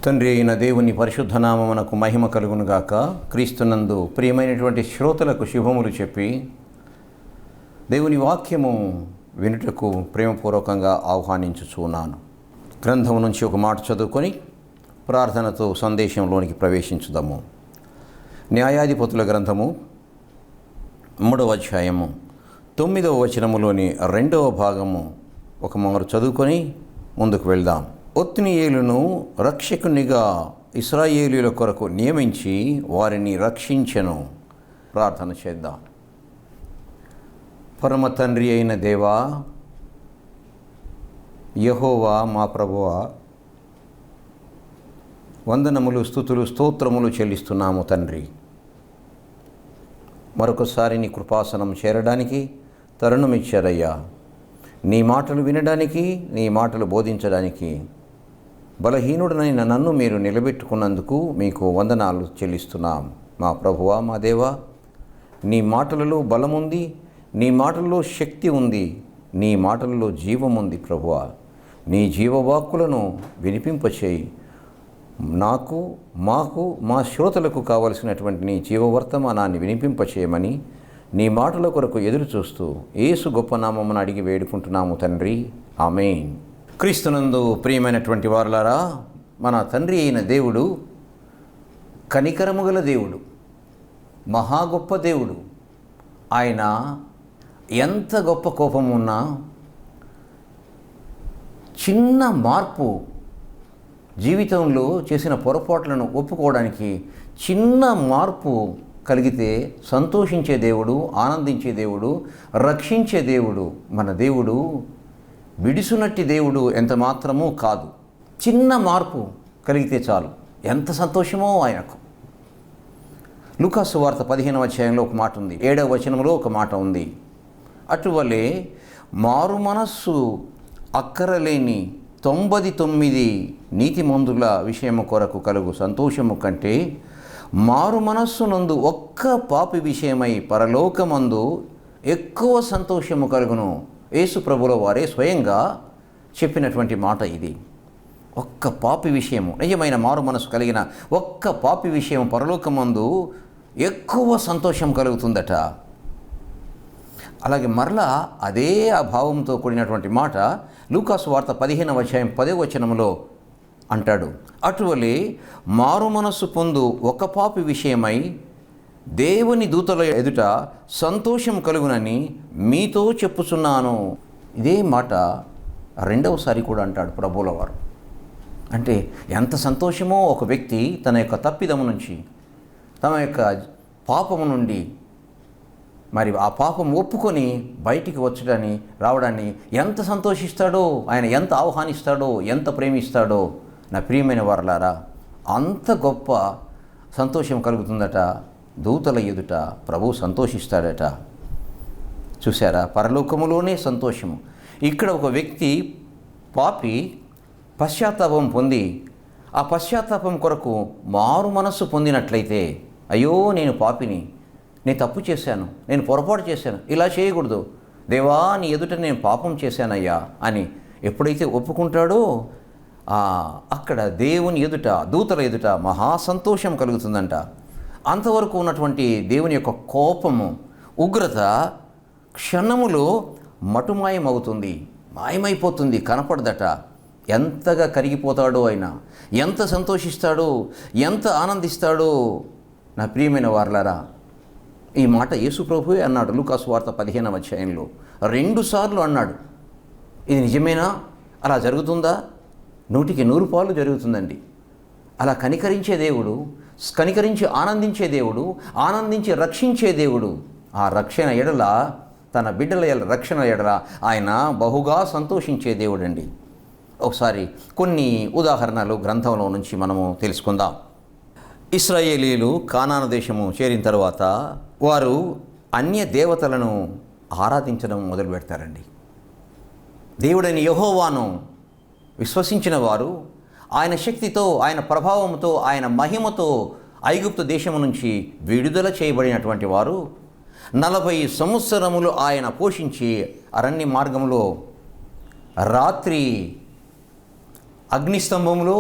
తండ్రి అయిన దేవుని పరిశుద్ధ నామమునకు మహిమ కలుగునుగాక. క్రీస్తునందు ప్రియమైనటువంటి శ్రోతలకు శుభములు చెప్పి దేవుని వాక్యము వినుటకు ప్రేమపూర్వకంగా ఆహ్వానించుచున్నాను. గ్రంథం నుంచి ఒక మాట చదువుకొని ప్రార్థనతో సందేశంలోనికి ప్రవేశించుదాము. న్యాయాధిపతుల గ్రంథము 3వ అధ్యాయము 9వ వచనములోని 2వ భాగము ఒక మారు చదువుకొని ముందుకు వెళ్దాం. ఒత్నియేలును రక్షకునిగా ఇశ్రాయేలీయుల కొరకు నియమించి వారిని రక్షించెను. ప్రార్థన చేద్దాం. పరమ తండ్రి అయిన దేవా, యెహోవా మా ప్రభువా, వందనములు, స్తుతులు, స్తోత్రములు చెల్లిస్తున్నాము తండ్రి. మరొకసారి నీ కృపాసనం చేరడానికి తరుణం ఇచ్చారయ్యా. నీ మాటలు వినడానికి, నీ మాటలు బోధించడానికి బలహీనుడనైన నన్ను మీరు నిలబెట్టుకున్నందుకు మీకు వందనాలు చెల్లిస్తున్నాం. మా ప్రభువా, మా దేవా, నీ మాటలలో బలముంది, నీ మాటల్లో శక్తి ఉంది, నీ మాటల్లో జీవముంది. ప్రభువా, నీ జీవవాక్కులను వినిపింపచేయి. నాకు, మాకు, మా శ్రోతలకు కావలసినటువంటి నీ జీవవర్తమానాన్ని వినిపింపచేయమని నీ మాటల కొరకు ఎదురు చూస్తూ యేసు గొప్ప నామమున అడిగి వేడుకుంటున్నాము తండ్రి. ఆమేన్. క్రీస్తునందు ప్రియమైనటువంటి వారులారా, మన తండ్రి అయిన దేవుడు కనికరము గల దేవుడు, మహా గొప్ప దేవుడు. ఆయన ఎంత గొప్ప కోపం ఉన్నా చిన్న మార్పు, జీవితంలో చేసిన పొరపాట్లను ఒప్పుకోవడానికి చిన్న మార్పు కలిగితే సంతోషించే దేవుడు, ఆనందించే దేవుడు, రక్షించే దేవుడు. మన దేవుడు విడిసునట్టి దేవుడు ఎంత మాత్రమూ కాదు. చిన్న మార్పు కలిగితే చాలు, ఎంత సంతోషమో ఆయనకు. లూకా సువార్త 15వ అధ్యాయంలో ఒక మాట ఉంది, 7వ వచనంలో ఒక మాట ఉంది. అటువలే మారు మనస్సు అక్కరలేని 99 నీతిమంతుల విషయము కొరకు కలుగు సంతోషము కంటే మారు మనస్సునందు ఒక్క పాపి విషయమై పరలోకమందు ఎక్కువ సంతోషము కలుగును. యేసు ప్రభుల వారే స్వయంగా చెప్పినటువంటి మాట ఇది. ఒక్క పాపి విషయము, నిజమైన మారు మనసు కలిగిన ఒక్క పాపి విషయం పరలోకమందు ఎక్కువ సంతోషం కలుగుతుందట. అలాగే మరలా అదే ఆ భావంతో కూడినటువంటి మాట లూకా సువార్త 15వ అధ్యాయం 10వ వచనంలో అంటాడు, అటువలే మారు మనస్సు పొందు ఒక పాపి విషయమై దేవుని దూతల ఎదుట సంతోషం కలుగునని మీతో చెప్పుచున్నాను. ఇదే మాట రెండవసారి కూడా అంటాడు ప్రభువుల వారు. అంటే ఎంత సంతోషమో ఒక వ్యక్తి తన యొక్క తప్పిదము నుంచి, తమ యొక్క పాపము నుండి, మరి ఆ పాపం ఒప్పుకొని బయటికి రావడాన్ని ఎంత సంతోషిస్తాడో, ఆయన ఎంత ఆహ్వానిస్తాడో, ఎంత ప్రేమిస్తాడో. నా ప్రియమైన వారలారా, అంత గొప్ప సంతోషం కలుగుతుందట. దూతల ఎదుట ప్రభు సంతోషిస్తాడట. చూసారా, పరలోకములోనే సంతోషము. ఇక్కడ ఒక వ్యక్తి పాపి పశ్చాత్తాపం పొంది ఆ పశ్చాత్తాపం కొరకు మారు మనస్సు పొందినట్లయితే, అయ్యో నేను పాపిని, నేను తప్పు చేశాను, నేను పొరపాటు చేశాను, ఇలా చేయకూడదు, దేవా నీ ఎదుట నేను పాపం చేశానయ్యా అని ఎప్పుడైతే ఒప్పుకుంటాడో అక్కడ దేవుని ఎదుట, దూతల ఎదుట మహా సంతోషం కలుగుతుందంట. అంతవరకు ఉన్నటువంటి దేవుని యొక్క కోపము, ఉగ్రత క్షణములో మటుమాయమవుతుంది, మాయమైపోతుంది, కనపడదట. ఎంతగా కరిగిపోతాడో ఆయన, ఎంత సంతోషిస్తాడో, ఎంత ఆనందిస్తాడో. నా ప్రియమైన వారలారా, ఈ మాట యేసు ప్రభువే అన్నాడు లూకా సువార్త 15వ అధ్యాయంలో 2 సార్లు అన్నాడు. ఇది నిజమేనా? అలా జరుగుతుందా? 100కి 100 పాలు జరుగుతుందండి. అలా కనికరించే దేవుడు, కనికరించి ఆనందించే దేవుడు, ఆనందించి రక్షించే దేవుడు. ఆ రక్షణ ఎడల, తన బిడ్డల రక్షణ ఎడల ఆయన బహుగా సంతోషించే దేవుడు అండి. ఒకసారి కొన్ని ఉదాహరణలు గ్రంథంలో నుంచి మనము తెలుసుకుందాం. ఇశ్రాయేలీయులు కానాను దేశము చేరిన తర్వాత వారు అన్య దేవతలను ఆరాధించడం మొదలు పెడతారండి. దేవుడైన యెహోవాను విశ్వసించిన వారు ఆయన శక్తితో, ఆయన ప్రభావంతో, ఆయన మహిమతో ఐగుప్తు దేశము నుంచి విడుదల చేయబడినటువంటి వారు 40 సంవత్సరములు ఆయన పోషించి అరణ్య మార్గంలో రాత్రి అగ్నిస్తంభంలో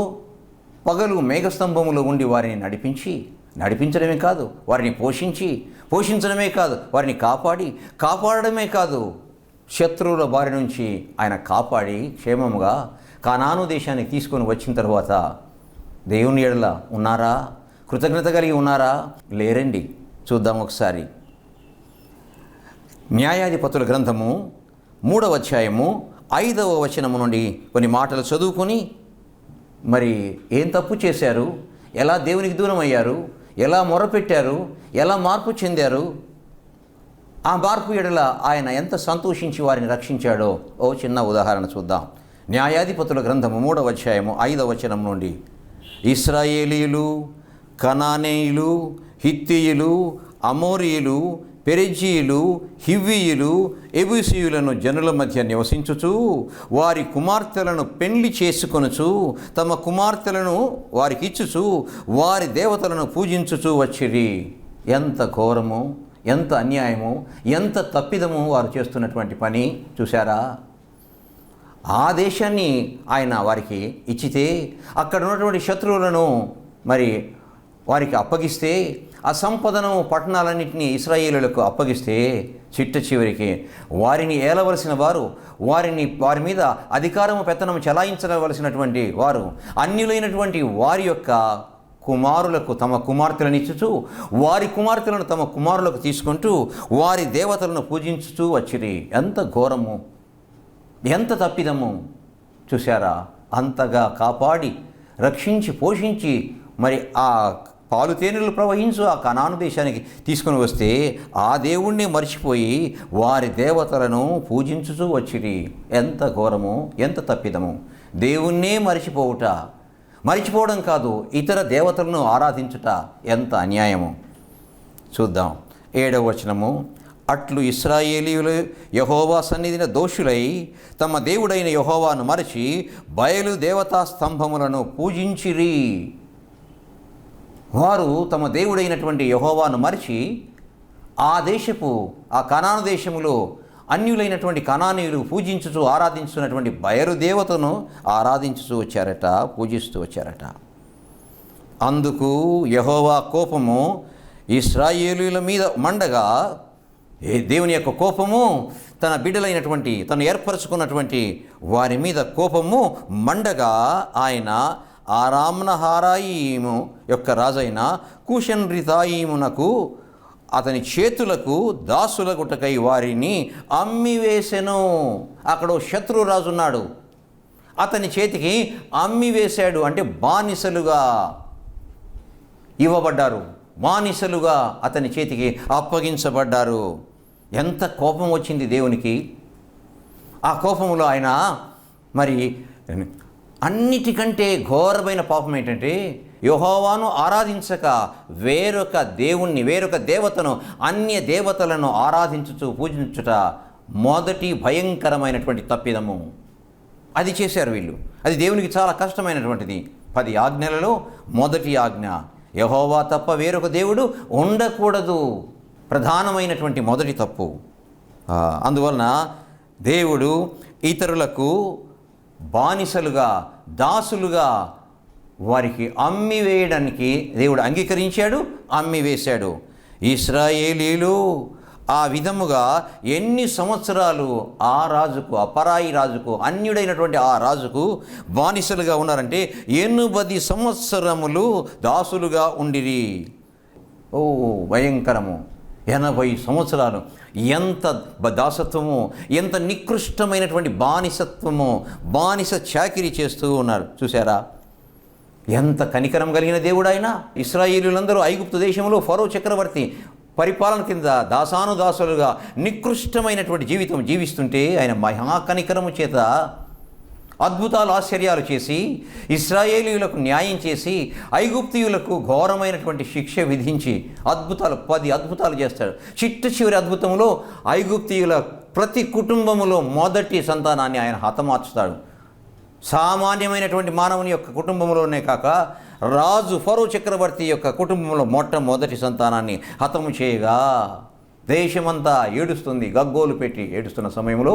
పగలు మేఘస్తంభములో ఉండి వారిని నడిపించడమే కాదు, వారిని పోషించడమే కాదు, వారిని కాపాడడమే కాదు, శత్రువుల బారి నుంచి ఆయన కాపాడి క్షేమముగా కానాను దేశానికి తీసుకొని వచ్చిన తర్వాత దేవుని ఎడల ఉన్నారా? కృతజ్ఞత కలిగి ఉన్నారా? లేరండి. చూద్దాం ఒకసారి. న్యాయాధిపతుల గ్రంథము 3వ అధ్యాయము 5వ వచనము నుండి కొన్ని మాటలు చదువుకొని, మరి ఏం తప్పు చేశారు, ఎలా దేవునికి దూరం అయ్యారు, ఎలా మొరపెట్టారు, ఎలా మార్పు చెందారు, ఆ మార్పు ఎడల ఆయన ఎంత సంతోషించి వారిని రక్షించాడో ఓ చిన్న ఉదాహరణ చూద్దాం. న్యాయాధిపతుల గ్రంథము 3వ అధ్యాయము 5వ వచనం నుండి, ఇశ్రాయేలీయులు, కనానేయులు, హిత్తీయులు, అమోరీయులు, పెరిజీయులు, హివ్వీయులు, ఎబూసీయులను జనుల మధ్య నివసించుచు వారి కుమార్తెలను పెండ్లి చేసుకొనుచు తమ కుమార్తెలను వారికి ఇచ్చుచు వారి దేవతలను పూజించుచు వచ్చిరి. ఎంత ఘోరము, ఎంత అన్యాయము, ఎంత తప్పిదము వారు చేస్తున్నటువంటి పని చూశారా? ఆ దేశాన్ని ఆయన వారికి ఇచ్చితే, అక్కడ ఉన్నటువంటి శత్రువులను మరి వారికి అప్పగిస్తే, ఆ సంపదను పట్టణాలన్నింటినీ ఇశ్రాయేలులకు అప్పగిస్తే, చిట్ట చివరికి వారిని ఏలవలసిన వారు, వారి మీద అధికారము పెత్తనము చెలాయించవలసినటువంటి వారు అన్యులైనటువంటి వారి యొక్క కుమారులకు తమ కుమార్తెలను ఇచ్చుచు వారి కుమార్తెలను తమ కుమారులకు తీసుకుంటూ వారి దేవతలను పూజించుతూ వచ్చిరి. ఎంత ఘోరము, ఎంత తప్పిదము చూశారా? అంతగా కాపాడి రక్షించి పోషించి మరి ఆ పాలు తేనెలు ప్రవహించు ఆ కనాను దేశానికి తీసుకుని వస్తే ఆ దేవుణ్ణి మర్చిపోయి వారి దేవతలను పూజించుతూ వచ్చిరి. ఎంత ఘోరము, ఎంత తప్పిదము! దేవుణ్ణే మరిచిపోవడం కాదు, ఇతర దేవతలను ఆరాధించుట ఎంత అన్యాయము! చూద్దాం 7వ వచనము. అట్లు ఇశ్రాయేలీయులు యెహోవా సన్నిధిన దోషులై తమ దేవుడైన యెహోవాను మరచి బయలు దేవతా స్తంభములను పూజించిరి. వారు తమ దేవుడైనటువంటి యెహోవాను మరచి ఆ కనాను దేశములో అన్యులైనటువంటి కనానీయులు పూజించుచు ఆరాధించుతున్నటువంటి బయలు దేవతను ఆరాధించుతూ వచ్చారట, పూజిస్తూ వచ్చారట. అందుకు యెహోవా కోపము ఇశ్రాయేలీయుల మీద మండగా, దేవుని యొక్క కోపము తన బిడ్డలైనటువంటి తను ఏర్పరచుకున్నటువంటి వారి మీద కోపము మండగా ఆయన ఆరామ్నహారాయిము యొక్క రాజైన కూషన్ రితాయిమునకు అతని చేతులకు దాసులగుటకై వారిని అమ్మివేసెను. అక్కడ శత్రురాజు ఉన్నాడు, అతని చేతికి అమ్మివేశాడు. అంటే బానిసలుగా ఇవ్వబడ్డారు, బానిసలుగా అతని చేతికి అప్పగించబడ్డారు. ఎంత కోపం వచ్చింది దేవునికి! ఆ కోపంలో ఆయన మరి అన్నిటికంటే ఘోరమైన పాపం ఏంటంటే యెహోవాను ఆరాధించక వేరొక దేవతను, అన్య దేవతలను ఆరాధించుచు పూజించుట మొదటి భయంకరమైనటువంటి తప్పిదము. అది చేశారు వీళ్ళు. అది దేవునికి చాలా కష్టమైనటువంటిది. 10 ఆజ్ఞలలో మొదటి ఆజ్ఞ యెహోవా తప్ప వేరొక దేవుడు ఉండకూడదు. ప్రధానమైనటువంటి మొదటి తప్పు. అందువలన దేవుడు ఇతరులకు బానిసలుగా, దాసులుగా వారికి అమ్మివేయడానికి దేవుడు అంగీకరించాడు, అమ్మివేశాడు. ఇశ్రాయేలీలు ఆ విధముగా ఎన్ని సంవత్సరాలు ఆ రాజుకు, ఆ పరాయి రాజుకు, అన్యుడైనటువంటి ఆ రాజుకు బానిసలుగా ఉన్నారంటే 80 సంవత్సరములు దాసులుగా ఉండిరి. ఓ భయంకరము! 80 సంవత్సరాలు! ఎంత దాసత్వము, ఎంత నికృష్టమైనటువంటి బానిసత్వము, బానిస చాకిరీ చేస్తూ ఉన్నారు చూసారా? ఎంత కనికరం కలిగిన దేవుడు ఆయన! ఇశ్రాయేలీయులందరూ ఐగుప్తు దేశంలో ఫరో చక్రవర్తి పరిపాలన కింద దాసానుదాసులుగా నికృష్టమైనటువంటి జీవితం జీవిస్తుంటే ఆయన మహాకనికరము చేత అద్భుతాలు, ఆశ్చర్యాలు చేసి ఇశ్రాయేలీయులకు న్యాయం చేసి ఐగుప్తీయులకు ఘోరమైనటువంటి శిక్ష విధించి 10 అద్భుతాలు చేస్తాడు. చిట్ట చివరి అద్భుతంలో ఐగుప్తీయుల ప్రతి కుటుంబములో మొదటి సంతానాన్ని ఆయన హతమార్చుతాడు. సామాన్యమైనటువంటి మానవుని యొక్క కుటుంబంలోనే కాక రాజు ఫరో చక్రవర్తి యొక్క కుటుంబంలో మొట్టమొదటి సంతానాన్ని హతము చేయగా దేశమంతా ఏడుస్తుంది, గగ్గోలు పెట్టి ఏడుస్తున్న సమయంలో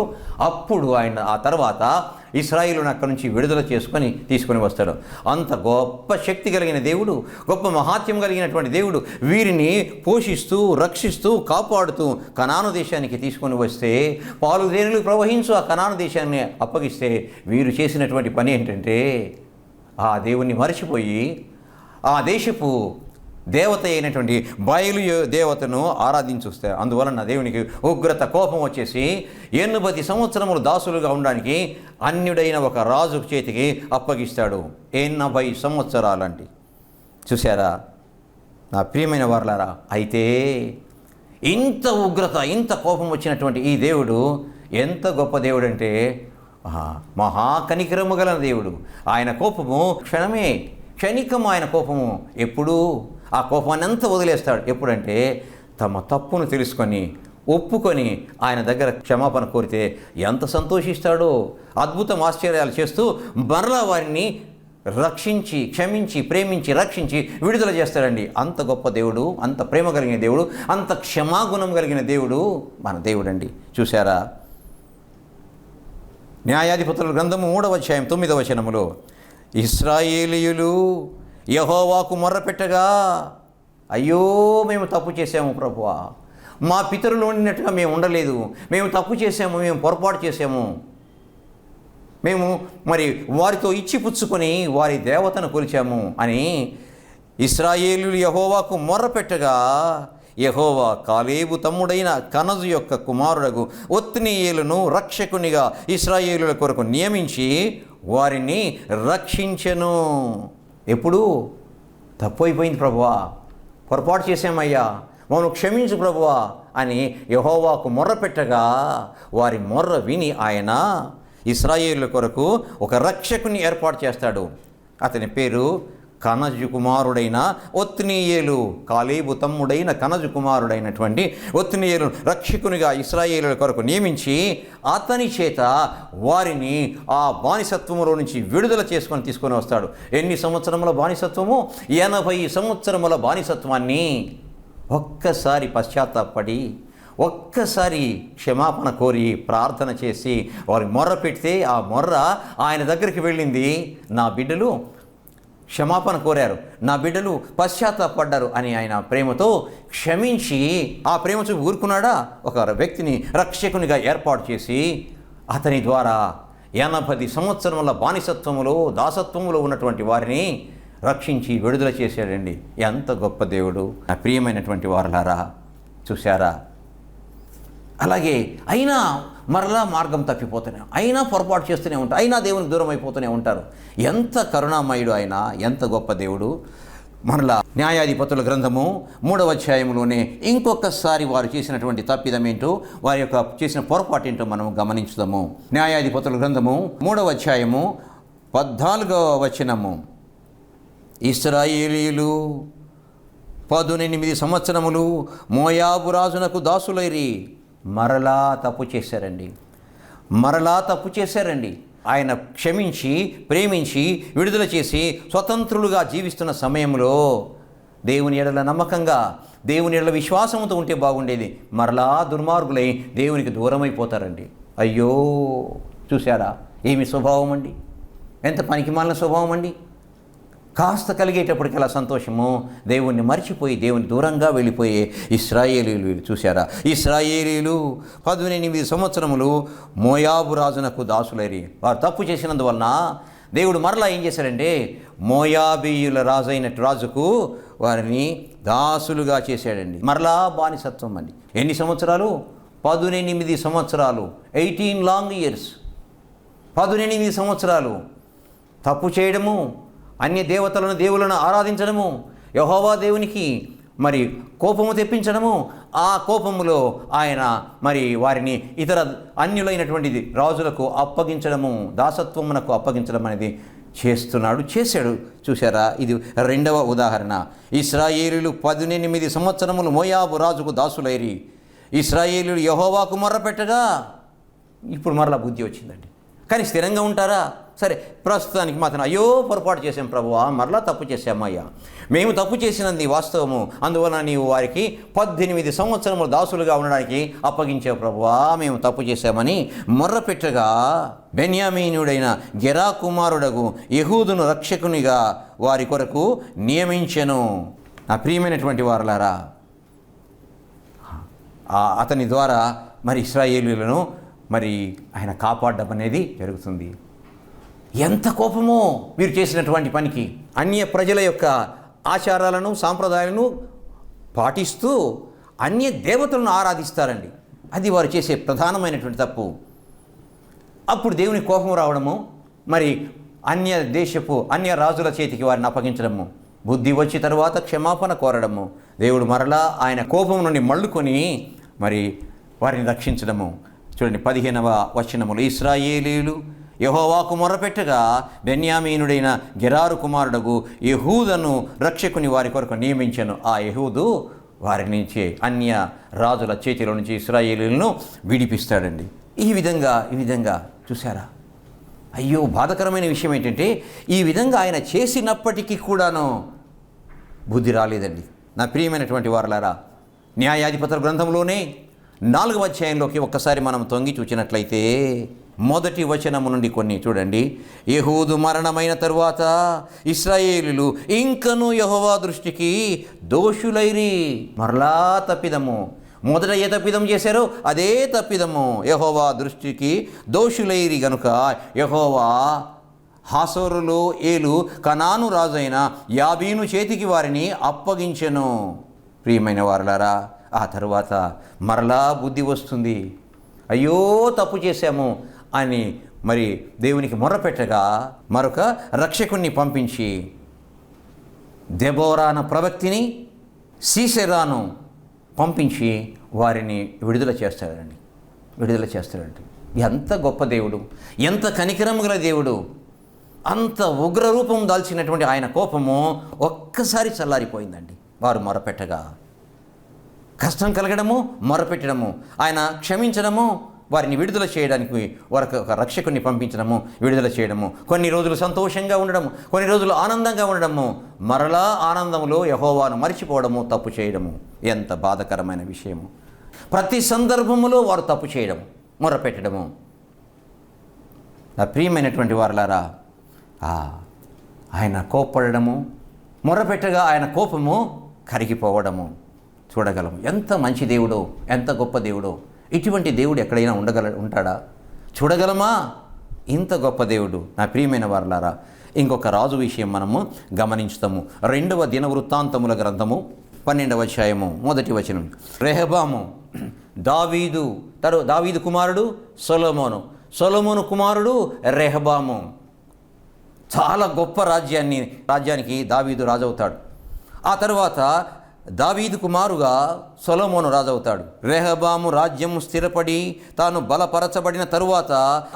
అప్పుడు ఆయన ఆ తర్వాత ఇశ్రాయేలును అక్కడి నుంచి విడుదల తీసుకొని వస్తాడు. అంత గొప్ప శక్తి కలిగిన దేవుడు, గొప్ప మహాత్యం కలిగినటువంటి దేవుడు వీరిని పోషిస్తూ, రక్షిస్తూ, కాపాడుతూ కనాను దేశానికి తీసుకొని వస్తే, పాలు తేనెలు ప్రవహించు ఆ కనాను దేశాన్ని అప్పగిస్తే, వీరు చేసినటువంటి పని ఏంటంటే ఆ దేవుణ్ణి మరిచిపోయి ఆ దేశపు దేవత అయినటువంటి బయలు దేవతను ఆరాధించుస్తే, అందువలన దేవునికి ఉగ్రత, కోపం వచ్చేసి 80 సంవత్సరములు దాసులుగా ఉండడానికి అన్యుడైన ఒక రాజు చేతికి అప్పగిస్తాడు. 80 సంవత్సరాలండి. చూసారా నా ప్రియమైన వారలారా? అయితే ఇంత ఉగ్రత, ఇంత కోపం వచ్చినటువంటి ఈ దేవుడు ఎంత గొప్ప దేవుడు అంటే మహాకనికరము గల దేవుడు. ఆయన కోపము క్షణికము. ఆయన కోపము ఎప్పుడూ ఆ కోపాన్ని అంతా వదిలేస్తాడు. ఎప్పుడంటే తమ తప్పును తెలుసుకొని, ఒప్పుకొని ఆయన దగ్గర క్షమాపణ కోరితే ఎంత సంతోషిస్తాడో. అద్భుతం, ఆశ్చర్యాలు చేస్తూ మరలా వారిని రక్షించి, క్షమించి, ప్రేమించి, రక్షించి విడుదల చేస్తాడండి. అంత గొప్ప దేవుడు, అంత ప్రేమ కలిగిన దేవుడు, అంత క్షమాగుణం కలిగిన దేవుడు మన దేవుడండి. చూసారా? న్యాయాధిపతుల గ్రంథము 3వ అధ్యాయం 9వ వచనములో ఇశ్రాయేలీయులు యెహోవాకు మొర్రపెట్టగా, అయ్యో మేము తప్పు చేశాము ప్రభువా, మా పితరులు ఉండినట్టుగా మేము ఉండలేదు, మేము తప్పు చేశాము, మేము పొరపాటు చేశాము, మేము మరి వారితో ఇచ్చిపుచ్చుకొని వారి దేవతను కొలిచాము అని ఇశ్రాయేలీయులు యెహోవాకు మొర్రపెట్టగా, యెహోవా కాలేబు తమ్ముడైన కనజు యొక్క కుమారుడగు ఒత్నీయేలును రక్షకునిగా ఇశ్రాయేలుల కొరకు నియమించి వారిని రక్షించెను. ఎప్పుడు తప్పు అయిపోయింది ప్రభువా, పొరపాటు చేశామయ్యా, మమ్మల్ని క్షమించు ప్రభువా అని యెహోవాకు మొర్రపెట్టగా వారి మొర్ర విని ఆయన ఇశ్రాయేలుల కొరకు ఒక రక్షకుని ఏర్పాటు చేస్తాడు. అతని పేరు కనజు కుమారుడైన ఒత్నీయేలు. కాలేబు తమ్ముడైన కనజు కుమారుడైనటువంటి ఒత్నీయేలు రక్షకునిగా ఇశ్రాయేలుల కొరకు నియమించి అతని చేత వారిని ఆ బానిసత్వములో నుంచి విడుదల తీసుకొని వస్తాడు. ఎన్ని సంవత్సరముల బానిసత్వము? 80 సంవత్సరముల బానిసత్వాన్ని ఒక్కసారి పశ్చాత్తాపడి, ఒక్కసారి క్షమాపణ కోరి, ప్రార్థన చేసి వారి మొర్ర పెడితే ఆ మొర్ర ఆయన దగ్గరికి వెళ్ళింది. నా బిడ్డలు క్షమాపణ కోరారు, నా బిడ్డలు పశ్చాత్తాపడ్డారు అని ఆయన ప్రేమతో క్షమించి, ఆ ప్రేమ చూపి ఊరుకున్నాడా? ఒక వ్యక్తిని రక్షకునిగా ఏర్పాటు చేసి అతని ద్వారా 80 సంవత్సరముల బానిసత్వములో, దాసత్వములో ఉన్నటువంటి వారిని రక్షించి విడుదల చేశాడండి. ఎంత గొప్ప దేవుడు! నా ప్రియమైనటువంటి వారలారా, చూశారా? అలాగే అయినా మరలా మార్గం తప్పిపోతూనే, అయినా పొరపాటు చేస్తూనే ఉంటారు, అయినా దేవునికి దూరం అయిపోతూనే ఉంటారు. ఎంత కరుణామయుడు ఆయన, ఎంత గొప్ప దేవుడు! మరలా న్యాయాధిపతుల గ్రంథము 3వ అధ్యాయంలోనే ఇంకొకసారి వారు చేసినటువంటి తప్పిదం ఏంటో, వారి యొక్క చేసిన పొరపాటు ఏంటో మనం గమనించుదాము. న్యాయాధిపతుల గ్రంథము 3వ అధ్యాయము 14వ వచనము. ఇశ్రాయేలీయులు 18 సంవత్సరములు మోయాబు రాజునకు దాసులైరి. మరలా తప్పు చేశారండి. ఆయన క్షమించి, ప్రేమించి, విడుదల చేసి స్వతంత్రులుగా జీవిస్తున్న సమయంలో దేవుని ఎడల నమ్మకంగా, దేవుని ఎడల విశ్వాసంతో ఉంటే బాగుండేది. మరలా దుర్మార్గులై దేవునికి దూరమైపోతారండి. అయ్యో, చూశారా ఏమి స్వభావం అండి! ఎంత పనికిమాలిన స్వభావం అండి! కాస్త కలిగేటప్పటికల్లా సంతోషము, దేవుణ్ణి మర్చిపోయి దేవుని దూరంగా వెళ్ళిపోయే ఇశ్రాయేలీయులు. చూశారా? ఇశ్రాయేలీయులు 18 సంవత్సరములు మోయాబు రాజునకు దాసులైరి. వారు తప్పు చేసినందువలన దేవుడు మరలా ఏం చేశాడంటే మోయాబీయుల రాజుకు వారిని దాసులుగా చేశాడండి. మరలా బానిసత్వం అండి. ఎన్ని సంవత్సరాలు? 18 సంవత్సరాలు. 18 లాంగ్ ఇయర్స్. 18 సంవత్సరాలు తప్పు చేయడము, అన్య దేవులను ఆరాధించడము, యెహోవా దేవునికి మరి కోపము తెప్పించడము, ఆ కోపములో ఆయన మరి వారిని ఇతర అన్యులైనటువంటిది రాజులకు అప్పగించడము, దాసత్వమునకు అప్పగించడం అనేది చేశాడు. చూశారా? ఇది 2వ ఉదాహరణ. ఇశ్రాయేలీయులు 18 సంవత్సరములు మోయాబు రాజుకు దాసులైరి. ఇశ్రాయేలీయులు యెహోవాకు మొర్రపెట్టగా ఇప్పుడు మరలా బుద్ధి వచ్చిందండి. కానీ స్థిరంగా ఉంటారా? సరే, ప్రస్తుతానికి మాత్రం అయ్యో పొరపాటు చేసాం ప్రభువా, మరలా తప్పు చేశామయ్యా, మేము తప్పు చేసినది వాస్తవము, అందువలన నీవు వారికి 18 సంవత్సరములు దాసులుగా ఉండడానికి అప్పగించావు ప్రభువా, మేము తప్పు చేశామని మొర్రపెట్టగా బెన్యామీనుడైన గెరా కుమారుడగు యెహూదును రక్షకునిగా వారి కొరకు నియమించెను. నా ప్రియమైనటువంటి వారలారా, అతని ద్వారా మరి ఇశ్రాయేలీయులను మరి ఆయన కాపాడడం అనేది జరుగుతుంది. ఎంత కోపమో వీరు చేసినటువంటి పనికి. అన్య ప్రజల యొక్క ఆచారాలను సాంప్రదాయాలను పాటిస్తూ అన్య దేవతలను ఆరాధిస్తారండి. అది వారు చేసే ప్రధానమైనటువంటి తప్పు. అప్పుడు దేవుని కోపం రావడము, మరి అన్య రాజుల చేతికి వారిని అప్పగించడము, బుద్ధి వచ్చి తర్వాత క్షమాపణ కోరడము, దేవుడు మరలా ఆయన కోపం నుండి మళ్ళుకొని మరి వారిని రక్షించడము. చూడండి 15వ వచనములు, ఇశ్రాయేలీయులు యెహోవాకు మొర్రపెట్టగా బెన్యామీనుడైన గెరారు కుమారుడగు యెహూదను రక్షకుని వారి కొరకు నియమించెను. ఆ యెహూదు వారి నుంచి అన్య రాజుల చేతిలో నుంచి ఇశ్రాయేలీయులను విడిపిస్తాడండి. ఈ విధంగా చూసారా? అయ్యో, బాధకరమైన విషయం ఏంటంటే ఈ విధంగా ఆయన చేసినప్పటికీ కూడాను బుద్ధి రాలేదండి. నా ప్రియమైనటువంటి వారలారా, న్యాయాధిపతుల గ్రంథంలోనే 4వ అధ్యాయంలోకి ఒక్కసారి మనం తొంగి చూచినట్లయితే 1వ వచనము నుండి కొన్ని చూడండి. యెహూదు మరణమైన తరువాత ఇశ్రాయేలీయులు ఇంకను యెహోవా దృష్టికి దోషులైరి. మరలా తప్పిదము, మొదట ఏ తప్పిదం చేశారో అదే తప్పిదము యెహోవా దృష్టికి దోషులైరి గనుక యెహోవా హాసోరులో ఏలు కనాను రాజైన యాబీను చేతికి వారిని అప్పగించెను. ప్రియమైన వారలారా, ఆ తరువాత మరలా బుద్ధి వస్తుంది. అయ్యో తప్పు చేశాము అని మరి దేవునికి మొర్రపెట్టగా మరొక రక్షకుణ్ణి పంపించి దెబోరాన ప్రవక్తిని సీసెరాను పంపించి వారిని విడుదల చేస్తాడండి. ఎంత గొప్ప దేవుడు, ఎంత కనికరం గల దేవుడు! అంత ఉగ్రరూపం దాల్చినటువంటి ఆయన కోపము ఒక్కసారి చల్లారిపోయిందండి. వారు మొరపెట్టగా కష్టం కలగడము, మొరపెట్టడము, ఆయన క్షమించడము, వారిని విడుదల చేయడానికి వారికి ఒక రక్షకుని పంపించడము, విడుదల చేయడము, కొన్ని రోజులు సంతోషంగా ఉండడము, కొన్ని రోజులు ఆనందంగా ఉండడము, మరలా ఆనందంలో యెహోవాను మరిచిపోవడము, తప్పు చేయడము. ఎంత బాధకరమైన విషయము! ప్రతి సందర్భములో వారు తప్పు చేయడము, మొరపెట్టడము. నా ప్రియమైనటువంటి వారలారా, ఆయన కోప్పడము, మొరపెట్టగా ఆయన కోపము కరిగిపోవడము చూడగలము. ఎంత మంచి దేవుడో, ఎంత గొప్ప దేవుడో! ఇటువంటి దేవుడు ఎక్కడైనా ఉంటాడా? చూడగలమా? ఇంత గొప్ప దేవుడు. నా ప్రియమైన వారలారా, ఇంకొక రాజు విషయం మనము గమనించుతాము. 2వ దినవృత్తాంతముల గ్రంథము 12వ అధ్యాయము 1వ వచనం. రెహబాము దావీదు కుమారుడు సొలొమోను కుమారుడు రెహబాము. చాలా గొప్ప రాజ్యానికి దావీదు రాజవుతాడు. ఆ తర్వాత దావీదు కుమారుగా సొలొమోను రాజవుతాడు. రెహబాము రాజ్యము స్థిరపడి తాను బలపరచబడిన తరువాత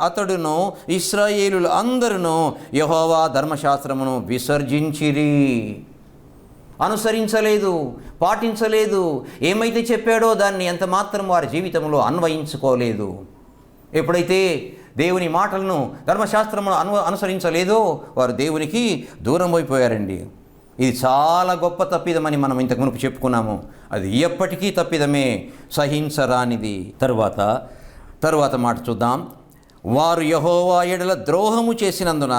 అతడును ఇశ్రాయేలులు అందరూ యెహోవా ధర్మశాస్త్రమును విసర్జించిరి. అనుసరించలేదు, పాటించలేదు. ఏమైతే చెప్పాడో దాన్ని ఎంత మాత్రం వారి జీవితంలో అన్వయించుకోలేదు. ఎప్పుడైతే దేవుని మాటలను, ధర్మశాస్త్రమును అనుసరించలేదో వారు దేవునికి దూరం అయిపోయారండి. ఇది చాలా గొప్ప తప్పిదమని మనం ఇంతకు మునుపు చెప్పుకున్నాము. అది ఎప్పటికీ తప్పిదమే, సహించరానిది. తరువాత మాట చూద్దాం. వారు యెహోవా ఎడల ద్రోహము చేసినందున,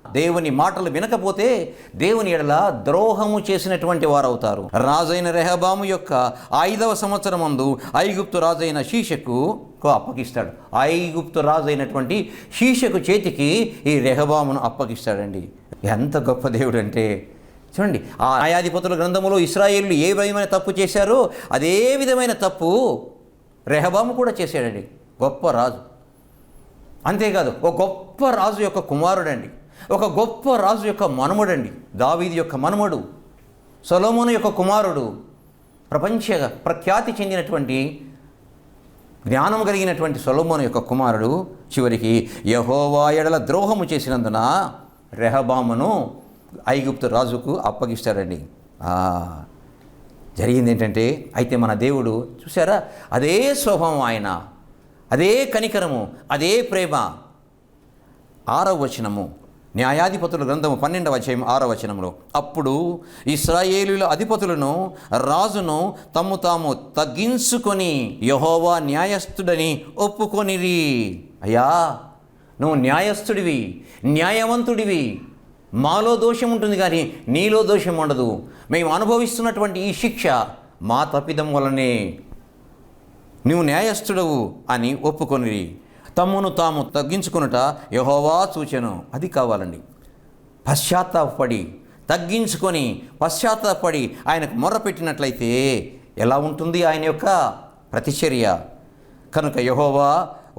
దేవుని మాటలు వినకపోతే దేవుని ఎడల ద్రోహము చేసినటువంటి వారు అవుతారు. రాజైన రెహబాము యొక్క 5వ సంవత్సరమందు ఐగుప్తు రాజైన షీషకు అప్పగిస్తాడు. ఐగుప్తు రాజైనటువంటి షీషకు చేతికి ఈ రెహబామును అప్పగిస్తాడండి. ఎంత గొప్ప దేవుడు అంటే చూడండి. ఆ న్యాయాధిపతుల గ్రంథములో ఇశ్రాయేలు ఏ విధమైన తప్పు చేశారో అదే విధమైన తప్పు రెహబాము కూడా చేశాడండి. గొప్ప రాజు. అంతేకాదు, ఒక గొప్ప రాజు యొక్క కుమారుడండి, ఒక గొప్ప రాజు యొక్క మనుమడండి. దావీదు యొక్క మనుమడు, సొలొమోను యొక్క కుమారుడు, ప్రపంచ ప్రఖ్యాతి చెందినటువంటి జ్ఞానం కలిగినటువంటి సొలొమోను యొక్క కుమారుడు చివరికి యెహోవా ఎడల ద్రోహము చేసినందున రెహబామును ఐగుప్తు రాజుకు అప్పగిస్తాడండి. జరిగింది ఏంటంటే, అయితే మన దేవుడు చూసారా, అదే స్వభావం ఆయన, అదే కనికరము, అదే ప్రేమ. 6వ వచనము, న్యాయాధిపతుల గ్రంథము 12వ అధ్యాయం 6వ వచనంలో, అప్పుడు ఇశ్రాయేలీయుల అధిపతులను రాజును తమ్ము తాము తగ్గించుకొని యెహోవా న్యాయస్థుడని ఒప్పుకొనిరి. అయ్యా, నువ్వు న్యాయస్థుడివి, న్యాయవంతుడివి, మాలో దోషం ఉంటుంది కానీ నీలో దోషం ఉండదు. మేము అనుభవిస్తున్నటువంటి ఈ శిక్ష మా తప్పిదం వలనే, నువ్వు న్యాయస్థుడవు అని ఒప్పుకొనిరి. తమ్మును తాము తగ్గించుకునుట యెహోవా చూచెను. అది కావాలండి. పశ్చాత్తాపడి తగ్గించుకొని పశ్చాత్తాపడి ఆయనకు మొర్రపెట్టినట్లయితే ఎలా ఉంటుంది ఆయన యొక్క ప్రతిచర్య? కనుక యెహోవా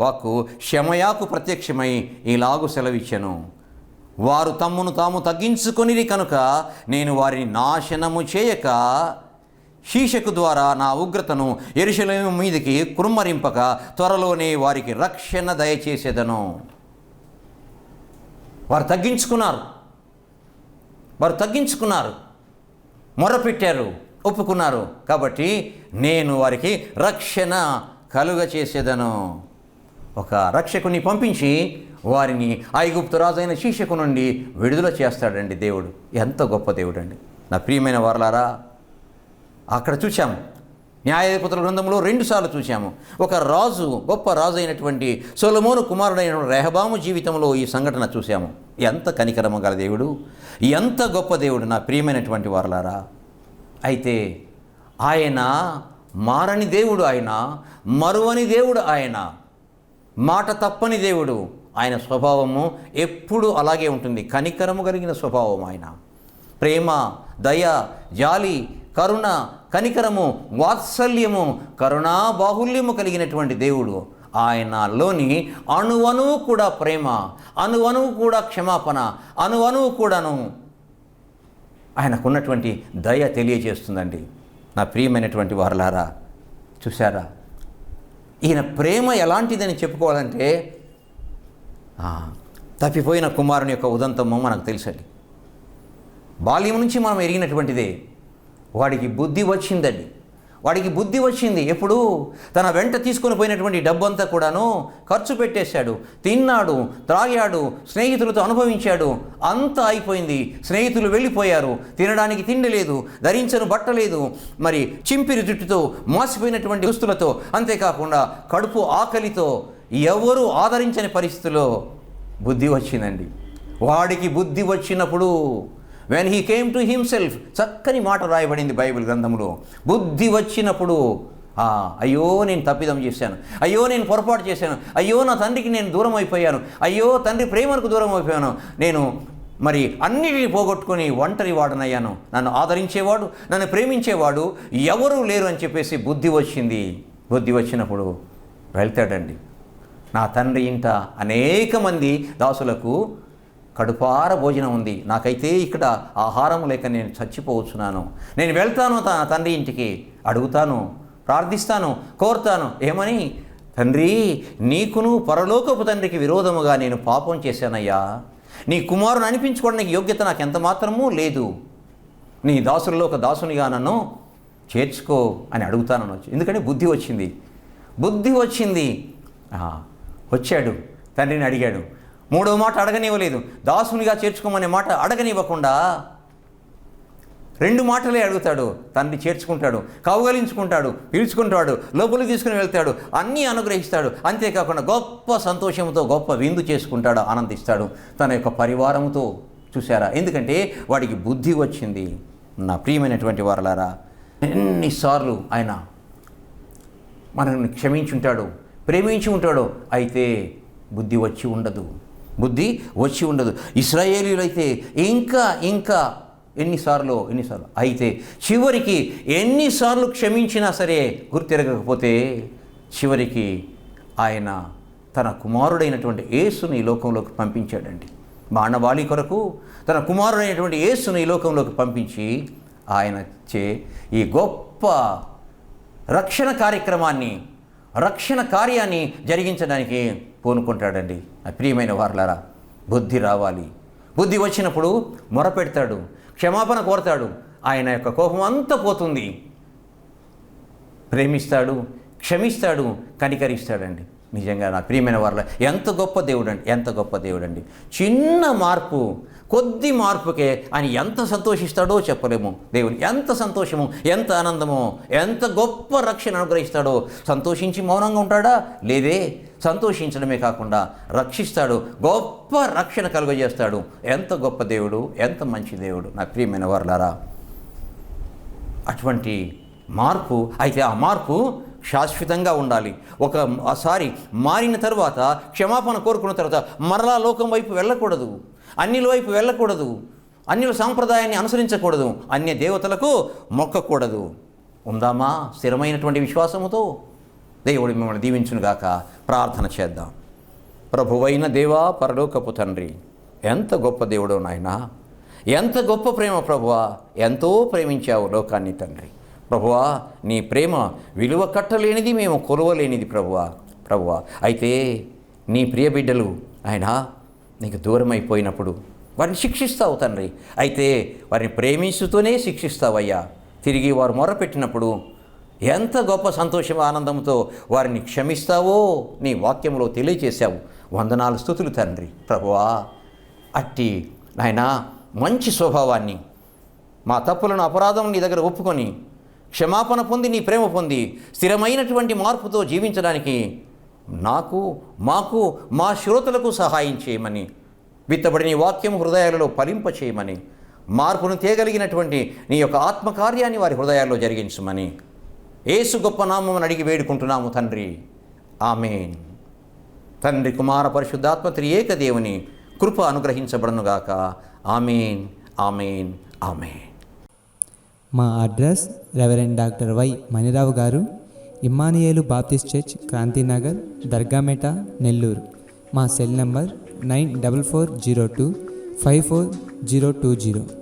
వాక్కు షెమయాకు ప్రత్యక్షమై ఇలాగు సెలవిచ్చెను, వారు తమ్మును తాము తగ్గించుకొనిరి కనుక నేను వారిని నాశనము చేయక షీషకు ద్వారా నా ఉగ్రతను యెరూషలేము మీదికి కుమ్మరింపక త్వరలోనే వారికి రక్షణ దయచేసేదను. వారు తగ్గించుకున్నారు, మొరపెట్టారు, ఒప్పుకున్నారు. కాబట్టి నేను వారికి రక్షణ కలుగచేసేదను. ఒక రక్షకుని పంపించి వారిని ఐగుప్తు రాజైన షీషకు నుండి విడుదల చేస్తాడండి దేవుడు. ఎంత గొప్ప దేవుడు అండి నా ప్రియమైన వారలారా. అక్కడ చూసాము, న్యాయాధిపతుల గ్రంథంలో 2 సార్లు చూసాము. ఒక రాజు, గొప్ప రాజు అయినటువంటి సొలొమోను కుమారుడైన రెహబాము జీవితంలో ఈ సంఘటన చూసాము. ఎంత కనికరమ గల దేవుడు, ఎంత గొప్ప దేవుడు నా ప్రియమైనటువంటి వారలారా. అయితే ఆయన మారని దేవుడు, ఆయన మరువని దేవుడు, ఆయన మాట తప్పని దేవుడు. ఆయన స్వభావము ఎప్పుడు అలాగే ఉంటుంది. కనికరము కలిగిన స్వభావం ఆయన. ప్రేమ, దయ, జాలి, కరుణ, కనికరము, వాత్సల్యము, కరుణా బాహుల్యము కలిగినటువంటి దేవుడు. ఆయనలోని అణువణువు కూడా ప్రేమ, అణువణువు కూడా క్షమాపణ, అణువణువు కూడాను ఆయనకున్నటువంటి దయ తెలియజేస్తుందండి నా ప్రియమైనటువంటి వారలారా. చూసారా, ఈయన ప్రేమ ఎలాంటిదని చెప్పుకోవాలంటే తప్పిపోయిన కుమారుని యొక్క ఉదంతము మనకు తెలుసండి. బాల్యం నుంచి మనం ఎరిగినటువంటిదే. వాడికి బుద్ధి వచ్చిందండి. వాడికి బుద్ధి వచ్చింది ఎప్పుడు? తన వెంట తీసుకొని పోయినటువంటి డబ్బంతా కూడాను ఖర్చు పెట్టేశాడు, తిన్నాడు, త్రాగాడు, స్నేహితులతో అనుభవించాడు. అంతా అయిపోయింది. స్నేహితులు వెళ్ళిపోయారు, తినడానికి తిండి లేదు, ధరించను బట్ట లేదు, మరి చింపిరి జుట్టుతో, మాసిపోయినటువంటి దుస్తులతో, అంతేకాకుండా కడుపు ఆకలితో, ఎవరు ఆదరించని పరిస్థితిలో బుద్ధి వచ్చిందండి. వాడికి బుద్ధి వచ్చినప్పుడు when he came to himself, చక్కని మాట రాయబడింది బైబిల్ గ్రంథంలో. బుద్ధి వచ్చినప్పుడు అయ్యో నేను తప్పిదం చేశాను, అయ్యో నేను పొరపాటు చేశాను, అయ్యో నా తండ్రికి నేను దూరం అయిపోయాను, అయ్యో తండ్రి ప్రేమకు దూరం అయిపోయాను, నేను మరి అన్నిటిని పోగొట్టుకొని ఒంటరి వాడనయ్యాను, నన్ను ఆదరించేవాడు, నన్ను ప్రేమించేవాడు ఎవరూ లేరు అని చెప్పేసి బుద్ధి వచ్చింది. బుద్ధి వచ్చినప్పుడు వెళ్తాడండి. నా తండ్రి ఇంట అనేక మంది దాసులకు కడుపార భోజనం ఉంది, నాకైతే ఇక్కడ ఆహారం లేక నేను చచ్చిపోవచ్చున్నాను. నేను వెళ్తాను నా తండ్రి ఇంటికి, అడుగుతాను, ప్రార్థిస్తాను, కోరుతాను. ఏమని? తండ్రి, నీకును పరలోకపు తండ్రికి విరోధముగా నేను పాపం చేశానయ్యా. నీ కుమారుని అనిపించుకోవడానికి యోగ్యత నాకు ఎంత మాత్రమూ లేదు. నీ దాసుల్లో ఒక దాసునిగా నన్ను చేర్చుకో అని అడుగుతాను. ఎందుకంటే బుద్ధి వచ్చింది. బుద్ధి వచ్చింది. వచ్చాడు, తండ్రిని అడిగాడు. 3వ మాట అడగనివ్వలేదు. దాసునిగా చేర్చుకోమనే మాట అడగనివ్వకుండా 2 మాటలే అడుగుతాడు. తండ్రి చేర్చుకుంటాడు, కౌగలించుకుంటాడు, పిలుచుకుంటాడు, లోపలికి తీసుకుని వెళ్తాడు, అన్నీ అనుగ్రహిస్తాడు. అంతేకాకుండా గొప్ప సంతోషంతో గొప్ప విందు చేసుకుంటాడు, ఆనందిస్తాడు తన యొక్క పరివారంతో. చూసారా? ఎందుకంటే వాడికి బుద్ధి వచ్చింది. నా ప్రియమైనటువంటి వారలారా, ఎన్నిసార్లు ఆయన మనల్ని క్షమించుంటాడు, ప్రేమించి ఉంటాడు. అయితే బుద్ధి వచ్చి ఉండదు. ఇశ్రాయేలీయులు అయితే ఇంకా ఎన్నిసార్లు అయితే చివరికి ఎన్నిసార్లు క్షమించినా సరే గుర్తిరగకపోతే చివరికి ఆయన తన కుమారుడైనటువంటి యేసుని ఈ లోకంలోకి పంపించాడండి. మానవాళి కొరకు తన కుమారుడైనటువంటి యేసుని ఈ లోకంలోకి పంపించి ఆయన చే ఈ గొప్ప రక్షణ కార్యాన్ని జరిగించడానికి పూనుకుంటాడండి. ప్రియమైన వారలారా, బుద్ధి రావాలి. బుద్ధి వచ్చినప్పుడు మొరపెడతాడు, క్షమాపణ కోరతాడు. ఆయన యొక్క కోపం అంతా పోతుంది. ప్రేమిస్తాడు, క్షమిస్తాడు, కనికరిస్తాడండి. నిజంగా నా ప్రియమైన వారిలో ఎంత గొప్ప దేవుడండి, ఎంత గొప్ప దేవుడండి. చిన్న మార్పు, కొద్ది మార్పుకే ఆయన ఎంత సంతోషిస్తాడో చెప్పలేము. దేవుని ఎంత సంతోషము, ఎంత ఆనందమో, ఎంత గొప్ప రక్షణ అనుగ్రహిస్తాడో. సంతోషించి మౌనంగా ఉంటాడా? లేదే. సంతోషించడమే కాకుండా రక్షిస్తాడు, గొప్ప రక్షణ కలుగజేస్తాడు. ఎంత గొప్ప దేవుడు, ఎంత మంచి దేవుడు నా ప్రియమైన వారులారా. అటువంటి మార్పు, అయితే ఆ మార్పు శాశ్వతంగా ఉండాలి. ఒకసారి మారిన తర్వాత, క్షమాపణ కోరుకున్న తర్వాత మరలా లోకం వైపు వెళ్ళకూడదు, అన్యుల వైపు వెళ్ళకూడదు, అన్యుల సాంప్రదాయాన్ని అనుసరించకూడదు, అన్య దేవతలకు మొక్కకూడదు. ఉందామా స్థిరమైనటువంటి విశ్వాసముతో? దేవుడు మిమ్మల్ని దీవించునుగాక. ప్రార్థన చేద్దాం. ప్రభువైన దేవా, పరలోకపు తండ్రి, ఎంత గొప్ప దేవుడో నాయనా, ఎంత గొప్ప ప్రేమ ప్రభువా. ఎంతో ప్రేమించావు లోకాన్ని తండ్రి. ప్రభువా, నీ ప్రేమ విలువ కట్టలేనిది, మేము కొలవలేనిది ప్రభువా. అయితే నీ ప్రియ బిడ్డలు ఆయన నీకు దూరం అయిపోయినప్పుడు వారిని శిక్షిస్తావు తండ్రి. అయితే వారిని ప్రేమిస్తూనే శిక్షిస్తావయ్యా. తిరిగి వారు మొరపెట్టినప్పుడు ఎంత గొప్ప సంతోషం, ఆనందంతో వారిని క్షమిస్తావో నీ వాక్యంలో తెలియచేశావు. వందనాలు, స్తుతులు తండ్రి. ప్రభువా, అట్టి నాయనా మంచి స్వభావాన్ని, మా తప్పులను, అపరాధం నీ దగ్గర ఒప్పుకొని క్షమాపణ పొంది, నీ ప్రేమ పొంది స్థిరమైనటువంటి మార్పుతో జీవించడానికి మాకు మా శ్రోతలకు సహాయం చేయమని, విత్తబడిన వాక్యం హృదయాలలో ఫలింప చేయమని, మార్పును తేగలిగినటువంటి నీ యొక్క ఆత్మకార్యాన్ని వారి హృదయాల్లో జరిగించమని యేసు గొప్ప నామమును అడిగి వేడుకుంటున్నాము తండ్రి. ఆమేన్. తండ్రి, కుమార, పరిశుద్ధాత్మ త్రియేక దేవుని కృప అనుగ్రహించబడనుగాక. ఆమేన్, ఆమేన్, ఆమేన్. మా address reverend doctor why Manirao గారు, ఇమ్మానుయేలు బాప్టిస్ట్ చర్చ్, క్రాంతినగర్, దర్గామేట, నెల్లూరు. మా సెల్ నంబర్ 9440254020.